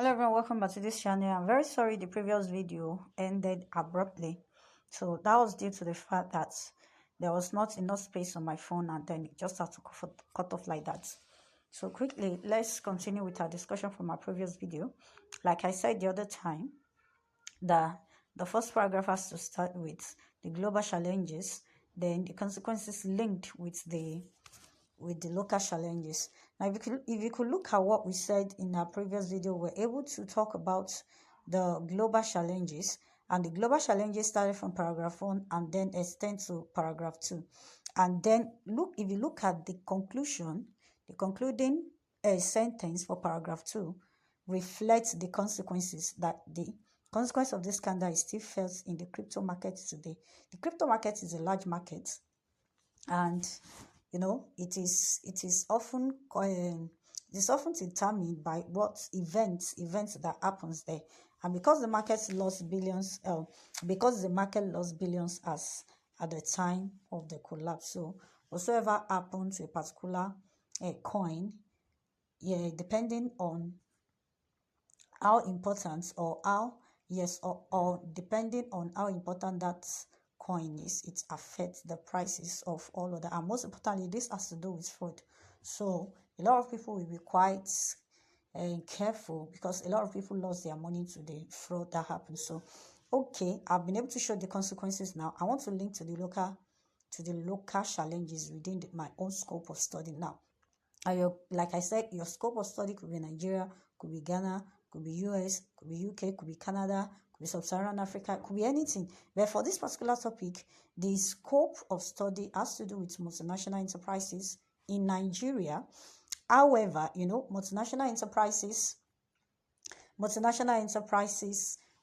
Hello everyone, welcome back to this channel. I'm very sorry the previous video ended abruptly. So that was due to the fact that there was not enough space on my phone and then it just had to cut off like that. So quickly, let's continue with our discussion from our previous video. Like I said the other time, the first paragraph has to start with the global challenges, then the consequences linked with the local challenges. Now, if you could look at what we said in our previous video, we're able to talk about the global challenges, and the global challenges started from paragraph 1 and then extend to paragraph 2. And then if you look at the conclusion, the concluding sentence for paragraph 2 reflects the consequences that the consequence of this scandal is still felt in the crypto market today. The crypto market is a large market, and it is often determined by what events that happens there. And because the market lost billions as at the time of the collapse, so whatsoever happened to a particular coin, depending on how important or depending on how important that coin is, it affects the prices of all of that. And most importantly, this has to do with fraud. So a lot of people will be quite careful, because a lot of people lost their money to the fraud that happened. So okay, I've been able to show the consequences. Now I want to link to the local challenges within my own scope of study. Now, like I said, your scope of study could be Nigeria, could be Ghana, could be US, could be UK, could be Canada, could be Sub-Saharan Africa, could be anything. But for this particular topic, the scope of study has to do with multinational enterprises in Nigeria. However, multinational enterprises,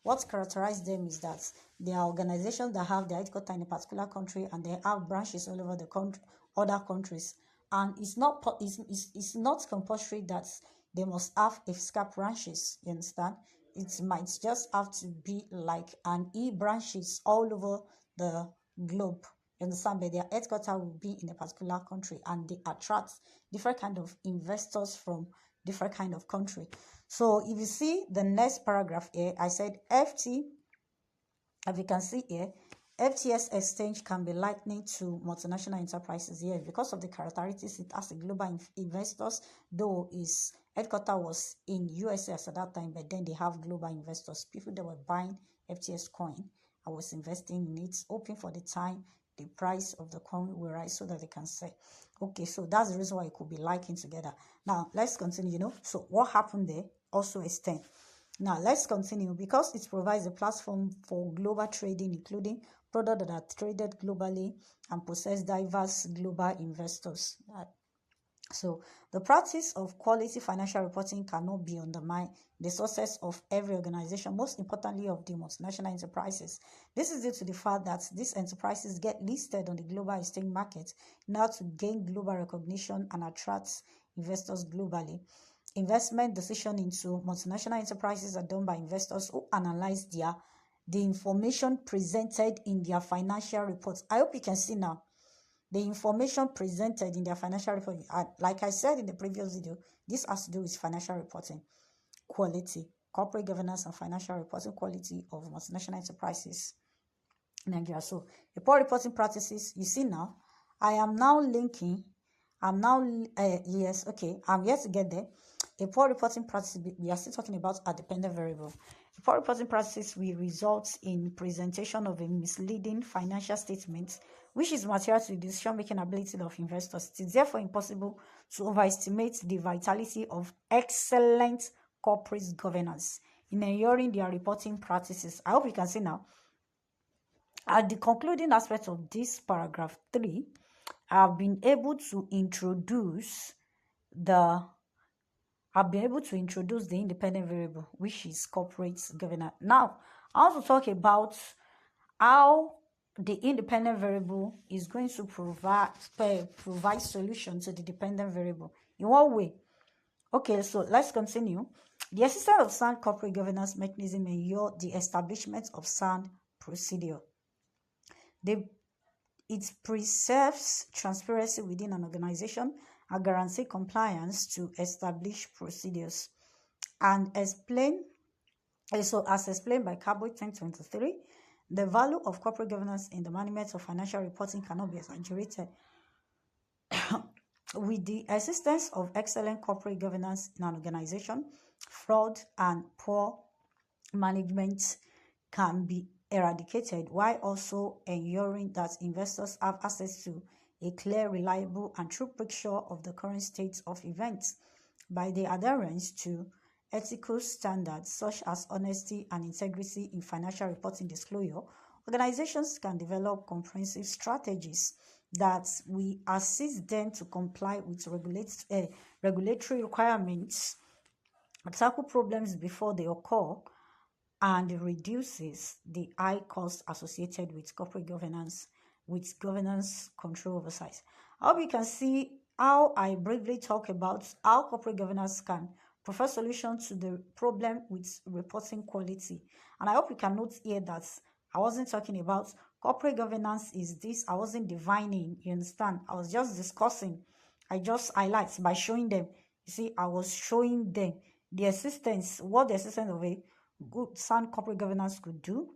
what characterizes them is that they are organizations that have their headquarters in a particular country and they have branches all over the country, other countries. And it's not compulsory that they must have physical branches. You understand? It might just have to be like an branches all over the globe. You understand? But their headquarters will be in a particular country, and they attract different kind of investors from different kind of country. So if you see the next paragraph here, I said FT. As you can see here, FTX exchange can be likened to multinational enterprises here because of the characteristics it has. A global investors, though its headquarters was in USA at that time, but then they have global investors, people that were buying FTX coin. I was investing in it, hoping for the time the price of the coin will rise so that they can sell. Okay, so that's the reason why it could be likened together. Now let's continue. So what happened there also extend. Now let's continue. Because it provides a platform for global trading, including products that are traded globally and possess diverse global investors. So the practice of quality financial reporting cannot be undermined, the success of every organization, most importantly of the multinational enterprises. This is due to the fact that these enterprises get listed on the global exchange market in order to gain global recognition and attract investors globally. Investment decisions into multinational enterprises are done by investors who analyze the information presented in their financial reports. I hope you can see now the information presented in their financial report. Like I said in the previous video, this has to do with financial reporting quality, corporate governance, and financial reporting quality of multinational enterprises in Nigeria. So the poor reporting practices, you see now, I'm yet to get there. A poor reporting practice, we are still talking about a dependent variable. A poor reporting practice will result in presentation of a misleading financial statement, which is material to the decision-making ability of investors. It is therefore impossible to overestimate the vitality of excellent corporate governance in ensuring their reporting practices. I hope you can see now. At the concluding aspect of this paragraph 3, I've been able to introduce the independent variable, which is corporate governance. Now, I want to talk about how the independent variable is going to provide solution to the dependent variable. In what way? Okay, so let's continue. The existence of sound corporate governance mechanism ensure the establishment of sound procedure. It preserves transparency within an organization and guarantees compliance to established procedures. and explain. So, as explained by Cabo 2023, the value of corporate governance in the management of financial reporting cannot be exaggerated. With the existence of excellent corporate governance in an organization, fraud and poor management can be eradicated while also ensuring that investors have access to a clear, reliable, and true picture of the current state of events. By the adherence to ethical standards such as honesty and integrity in financial reporting disclosure, organizations can develop comprehensive strategies that will assist them to comply with regulatory requirements, tackle problems before they occur, and reduces the high cost associated with corporate governance, with governance control oversight. I hope you can see how I briefly talk about how corporate governance can provide solution to the problem with reporting quality. And I hope you can note here that I wasn't talking about corporate governance is this. I wasn't divining, you understand? I was just discussing. I just highlight by showing them. You see, I was showing them the existence, what the existence of a good sound corporate governance could do.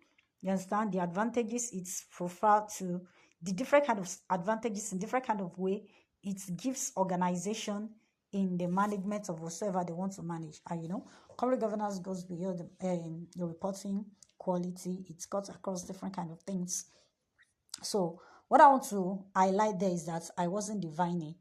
You understand the advantages it's preferred to, the different kind of advantages in different kind of way it gives organization in the management of whatsoever they want to manage. And corporate governance goes beyond the reporting quality. It cuts across different kind of things. So what I want to highlight there is that I wasn't divining.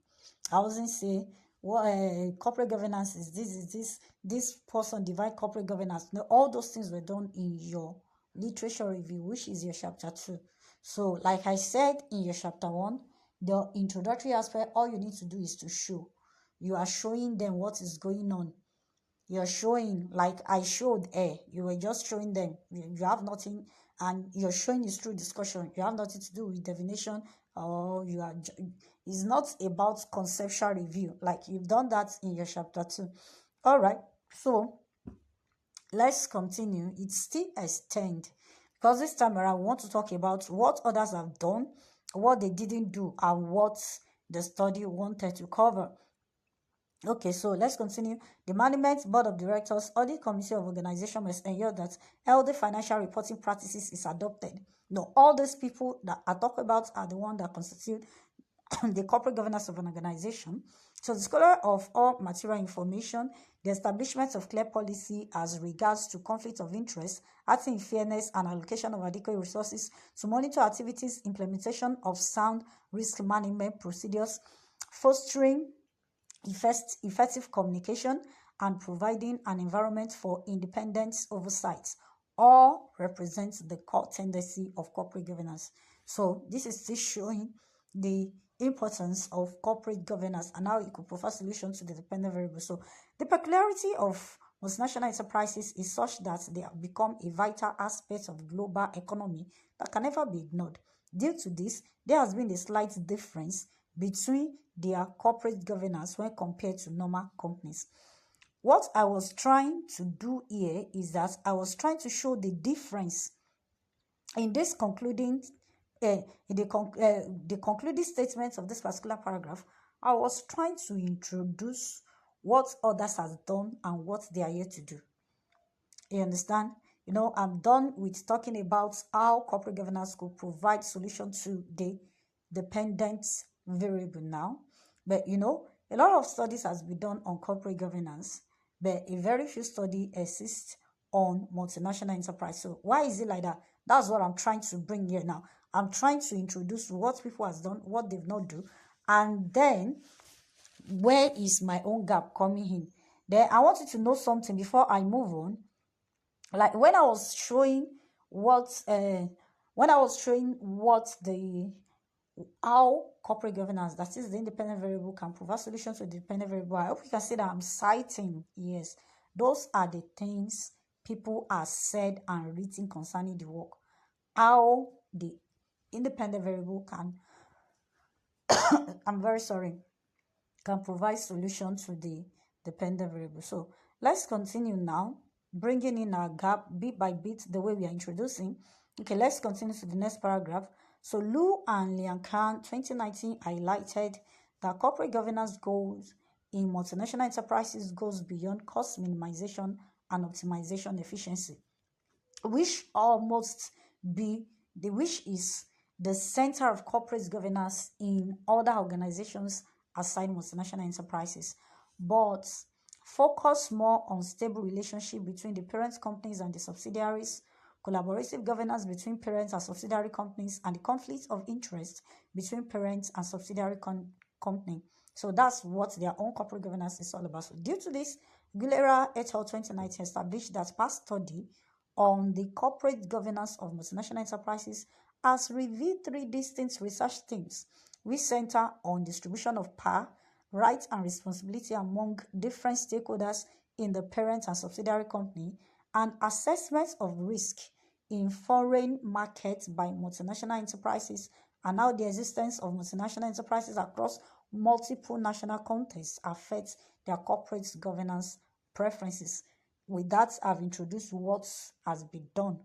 I wasn't saying what corporate governance is this person divide corporate governance. No, all those things were done in your literature review, which is your chapter 2. So like I said in your chapter 1, the introductory aspect, all you need to do is to show. You are showing them what is going on. You're showing, like I showed you were just showing them. You have nothing, and you're showing is through discussion. You have nothing to do with divination, or it's not about conceptual review. Like you've done that in your chapter 2. All right, so let's continue. It's still extend, because this time around we want to talk about what others have done, what they didn't do, and what the study wanted to cover. Okay, so let's continue. The Management Board of Directors Audit Committee of Organization must ensure that healthy financial reporting practices is adopted. No, all these people that I talk about are the ones that constitute the corporate governance of an organization. So the scholar of all material information, the establishment of clear policy as regards to conflict of interest, acting in fairness and allocation of adequate resources to monitor activities, implementation of sound risk management procedures, fostering effective communication, and providing an environment for independent oversight all represents the core tendency of corporate governance. So this is still showing the importance of corporate governance and how it could provide solutions to the dependent variables. So the peculiarity of multinational enterprises is such that they have become a vital aspect of global economy that can never be ignored. Due to this, there has been a slight difference between their corporate governance when compared to normal companies. What I was trying to do here is that I was trying to show the difference in this concluding the concluding statements of this particular paragraph. I was trying to introduce what others has done and what they are here to do. You understand? I'm done with talking about how corporate governance could provide solution to the dependent variable now. But a lot of studies has been done on corporate governance, but a very few study exists on multinational enterprise. So why is it like that? That's what I'm trying to bring here now. I'm trying to introduce what people has done, what they've not do, and then where is my own gap coming in. Then I want you to know something before I move on. Like when I was showing how corporate governance, that is the independent variable, can provide solutions to the dependent variable, I hope you can see that I'm citing, yes, those are the things people have said and written concerning the work, how the independent variable can can provide solution to the dependent variable. So let's continue now, bringing in our gap bit by bit the way we are introducing. Okay, let's continue to the next paragraph. So Lu and Liang Khan 2019 highlighted that corporate governance goals in multinational enterprises goes beyond cost minimization and optimization efficiency, which is the center of corporate governance in other organizations aside multinational enterprises, but focus more on stable relationship between the parent companies and the subsidiaries, collaborative governance between parent and subsidiary companies, and the conflict of interest between parent and subsidiary company. So that's what their own corporate governance is all about. So due to this, Gulera et al. 2019 established that past study on the corporate governance of multinational enterprises has revealed three distinct research themes which center on distribution of power, rights, and responsibility among different stakeholders in the parent and subsidiary company, and assessments of risk in foreign markets by multinational enterprises, and how the existence of multinational enterprises across multiple national contexts affects their corporate governance preferences. With that, I've introduced what has been done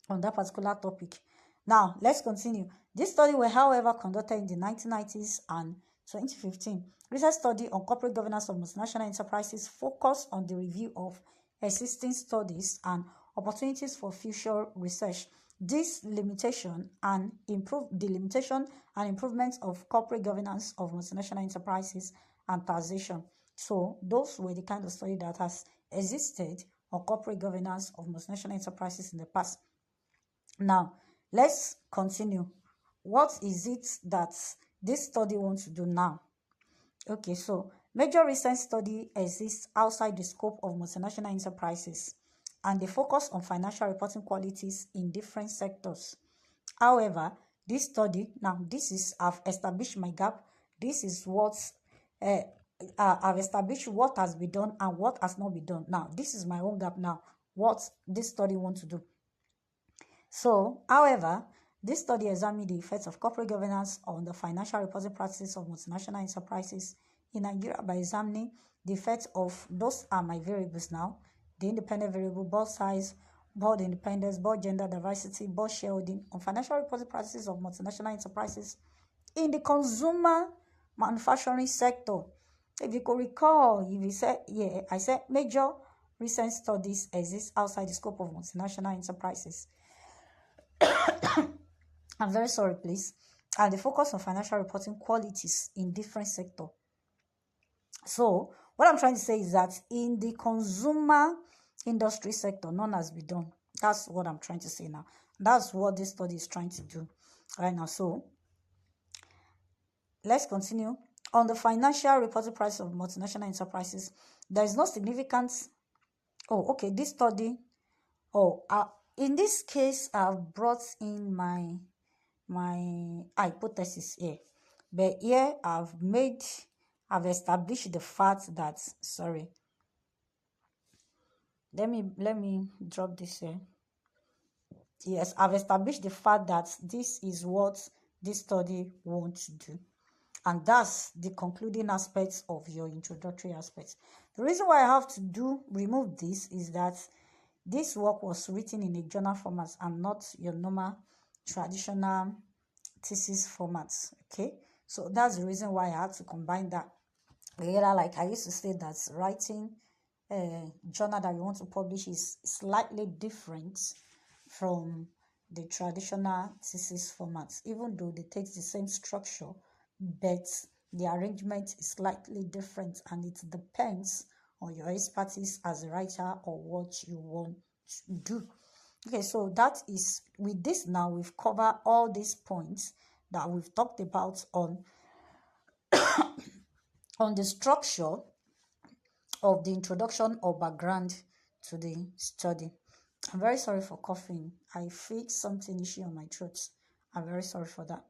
on that particular topic. Now, let's continue. This study was, however, conducted in the 1990s and 2015. Research study on corporate governance of multinational enterprises focused on the review of existing studies and opportunities for future research. This limitation and improvements of corporate governance of multinational enterprises and taxation. So those were the kind of study that has existed on corporate governance of multinational enterprises in the past. Now, let's continue. What is it that this study wants to do now? Okay, so major recent study exists outside the scope of multinational enterprises, and they focus on financial reporting qualities in different sectors. However, this study, now this is, I've established my gap. This is what I've established what has been done and what has not been done. Now, this is my own gap now, what this study wants to do. So, however, this study examined the effects of corporate governance on the financial reporting practices of multinational enterprises in Nigeria by examining the effects of, those are my variables now, the independent variable, board size, board independence, board gender diversity, board shareholding on financial reporting practices of multinational enterprises in the consumer manufacturing sector. If you could recall, if you said, yeah, I said major recent studies exist outside the scope of multinational enterprises. I'm very sorry, please. And they focus on financial reporting qualities in different sectors. So, what I'm trying to say is that in the consumer industry sector, none has been done. That's what I'm trying to say now. That's what this study is trying to do right now. So, let's continue. On the financial reporting price of multinational enterprises, there is no significant. Oh, okay. This study. Oh, in this case, I've brought in my hypothesis here, but here I've established the fact that, sorry, let me drop this here. Yes, I've established the fact that this is what this study wants to do, and that's the concluding aspects of your introductory aspects. The reason why I have to remove this is that this work was written in a journal format and not your normal traditional thesis formats. Okay, so that's the reason why I had to combine that. Later, like I used to say, that writing a journal that you want to publish is slightly different from the traditional thesis formats, even though they take the same structure, but the arrangement is slightly different, and it depends on your expertise as a writer or what you want to do. Okay, so that is, with this now, we've covered all these points that we've talked about on on the structure of the introduction or background to the study. I'm very sorry for coughing. I fixed something issue on my throat. I'm very sorry for that.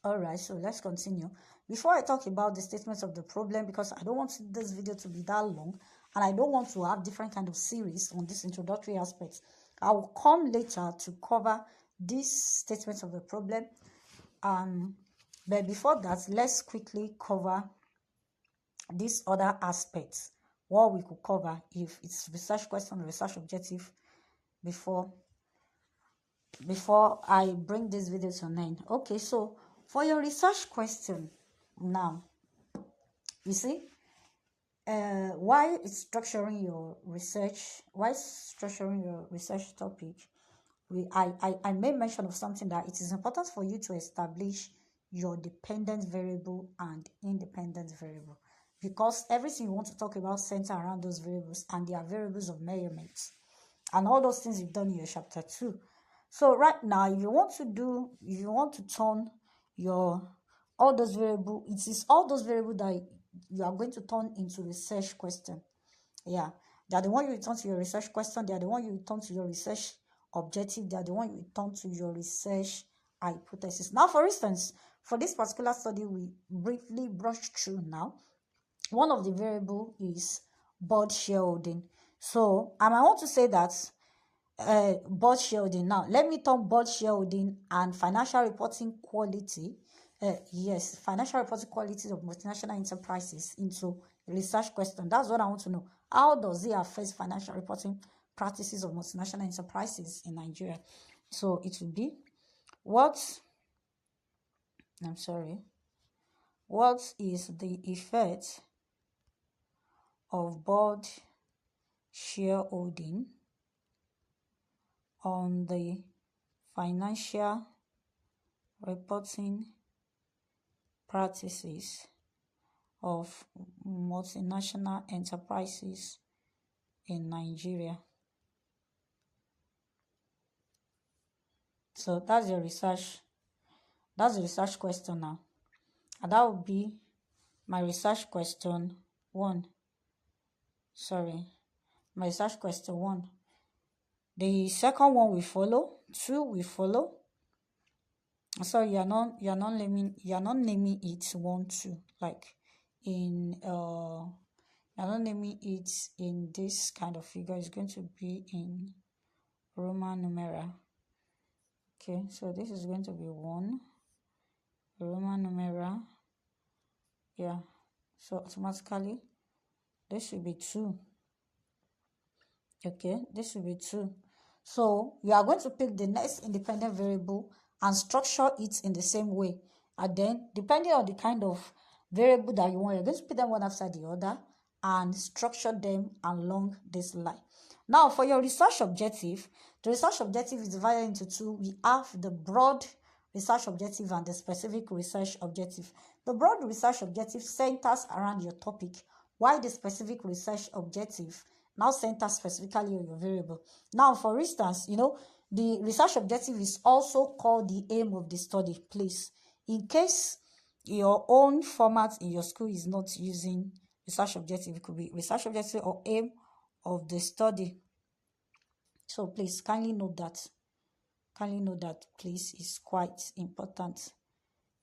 All right, so let's continue. Before I talk about the statements of the problem, because I don't want this video to be that long, and I don't want to have different kind of series on this introductory aspects, I will come later to cover these statements of the problem. But before that, let's quickly cover these other aspects, what we could cover if it's research question, research objective, before I bring this video to an end. Okay, so for your research question now, You see, while structuring your research topic, I made mention of something, that it is important for you to establish your dependent variable and independent variable, because everything you want to talk about center around those variables, and they are variables of measurements, and all those things you've done in your chapter 2. So right now, if you want to turn your all those variable, it is all those variables that you are going to turn into research question. Yeah, they are the one you return to your research question. They are the one you return to your research objective. They are the one you return to your research hypothesis. Now, for instance, for this particular study we briefly brushed through now, one of the variable is board shareholding. So I might want to say that board shareholding. Now, let me turn board shareholding and financial reporting quality. Yes, financial reporting quality of multinational enterprises into a research question. That's what I want to know. How does it affect financial reporting practices of multinational enterprises in Nigeria? So it will be what is the effect of board shareholding on the financial reporting practices of multinational enterprises in Nigeria? So that's the research question now, and that would be my research question 1. My research question 1. The second one will follow, 2 will follow. Sorry, you're not naming it 1, 2, like in you're not naming it in this kind of figure. It's going to be in Roman numeral. Okay, so this is going to be 1 Roman numeral. Yeah, so automatically this should be 2. Okay, this should be 2. So you are going to pick the next independent variable and structure it in the same way, and then depending on the kind of variable that you want, you're going to put them one after the other and structure them along this line. Now, for your research objective, the research objective is divided into 2. We have the broad research objective and the specific research objective. The broad research objective centers around your topic, while the specific research objective now centers specifically on your variable. Now, for instance, the research objective is also called the aim of the study. Please, in case your own format in your school is not using research objective, it could be research objective or aim of the study. So please kindly note that. Please, is quite important.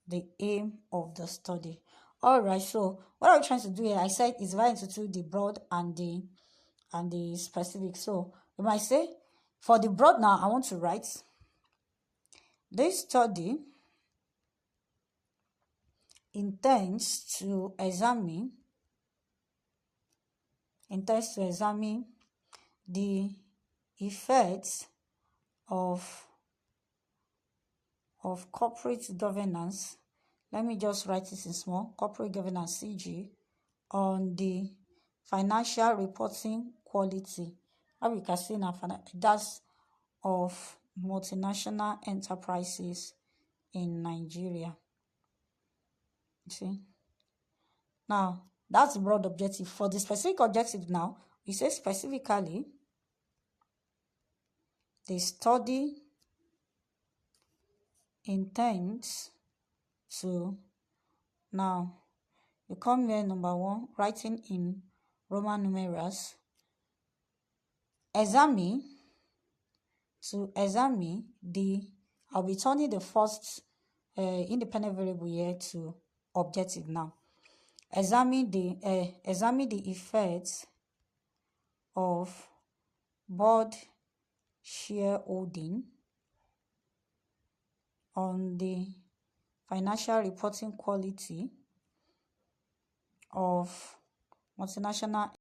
The aim of the study. All right, so what are we trying to do here? I said it's divided into 2, the broad and the specific. So you might say, for the broad now, I want to write this study intends to examine the effects of corporate governance. Let me just write this in small. Corporate governance, CG, on the financial reporting quality. How we can see now, that's of multinational enterprises in Nigeria. See, now that's the broad objective. For the specific objective now, we say specifically the study intends to, now you come here, number 1, writing in Roman numerals, examine the, I'll be turning the first independent variable here to objective now. Examine the effects of board shareholding on the financial reporting quality of multinational